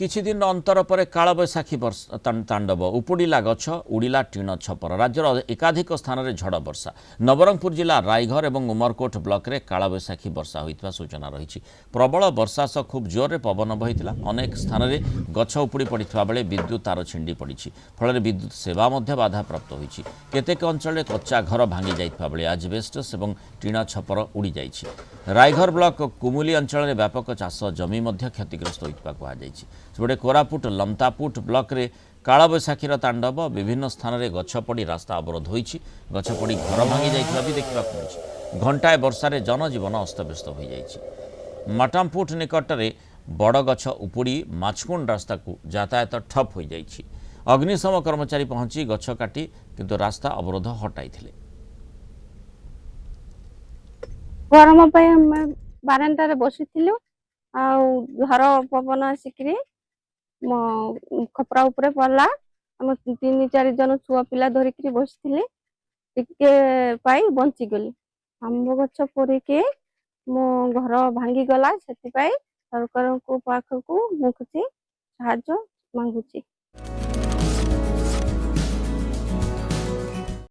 କିଛି ଦିନ ଅନ୍ତର ପରେ କାଳବୈଶାଖୀ ତାଣ୍ଡବ ଉପୁଡ଼ିଲା ଗଛ ଉଡ଼ିଲା ଟିଣ ଛପର ରାଜ୍ୟର ଏକାଧିକ ସ୍ଥାନରେ ଝଡ଼ ବର୍ଷା ନବରଙ୍ଗପୁର ଜିଲ୍ଲା ରାଇଘର ଏବଂ ଉମରକୋଟ ବ୍ଲକରେ କାଳବୈଶାଖୀ ବର୍ଷା ହୋଇଥିବା ସୂଚନା ରହିଛି ପ୍ରବଳ ବର୍ଷା ସହ ଖୁବ୍ ଜୋରରେ ପବନ ବହିଥିଲା ଅନେକ ସ୍ଥାନରେ ଗଛ ଉପୁଡ଼ି ପଡ଼ିଥିବା ବେଳେ ବିଦ୍ୟୁତ ତାର ଛିଣ୍ଡି ପଡ଼ିଛି ଫଳରେ ବିଦ୍ୟୁତ ସେବା ମଧ୍ୟ ବାଧାପ୍ରାପ୍ତ ହୋଇଛି କେତେକ ଅଞ୍ଚଳରେ କଚ୍ଚା ଘର ଭାଙ୍ଗି ଯାଇଥିବା ବେଳେ ଆଜବେଷ୍ଟସ୍ ଏବଂ ଟିଣ ଛପର ଉଡ଼ି ଯାଇଛି ରାଇଘର ବ୍ଲକ କୁମୁଲି ଅଞ୍ଚଳରେ ବ୍ୟାପକ ଚାଷ ଜମି ମଧ୍ୟ କ୍ଷତିଗ୍ରସ୍ତ ହୋଇଥିବା କୁହାଯାଇଛି ସେପଟେ କୋରାପୁଟ ଲମତାପୁଟ ବ୍ଲକରେ କାଳବୈଶାଖୀର ତାଣ୍ଡବ ବିଭିନ୍ନ ସ୍ଥାନରେ ଗଛ ପଡ଼ି ରାସ୍ତା ଅବରୋଧ ହୋଇଛି ଗଛ ପଡ଼ି ଘର ଭାଙ୍ଗି ଯାଇଥିବା ବି ଦେଖିବାକୁ ମିଳିଛି ଘଣ୍ଟାଏ ବର୍ଷାରେ ଜନଜୀବନ ଅସ୍ତବ୍ୟସ୍ତ ହୋଇଯାଇଛି ମାଟାମପୁଟ ନିକଟରେ ବଡ଼ ଗଛ ଉପୁଡ଼ି ମାଛକୁଣ୍ଡ ରାସ୍ତାକୁ ଯାତାୟାତ ଠପ୍ ହୋଇଯାଇଛି ଅଗ୍ନିଶମ କର୍ମଚାରୀ ପହଞ୍ଚି ଗଛ କାଟି କିନ୍ତୁ ରାସ୍ତା ଅବରୋଧ ହଟାଇଥିଲେ ଗରମ ପାଇଁ ଆମେ ବାରାନ୍ଦାରେ ବସିଥିଲୁ ଆଉ ଝର ପବନ ଆସିକିରି ଖପରା ଉପରେ ପଡିଲା ଆମେ 3-4 ଜଣ ଛୁଆ ପିଲା ଧରିକିରି ବସିଥିଲେ ଟିକେ ପାଇ ବଞ୍ଚିଗଲି ଆମ୍ବ ଗଛ ପୋଡ଼ିକି ମୋ ଘର ଭାଙ୍ଗିଗଲା ସେଥିପାଇଁ ସରକାରଙ୍କ ପାଖକୁ ମୁଁ କିଛି ସାହାଯ୍ୟ ମାଗୁଛି।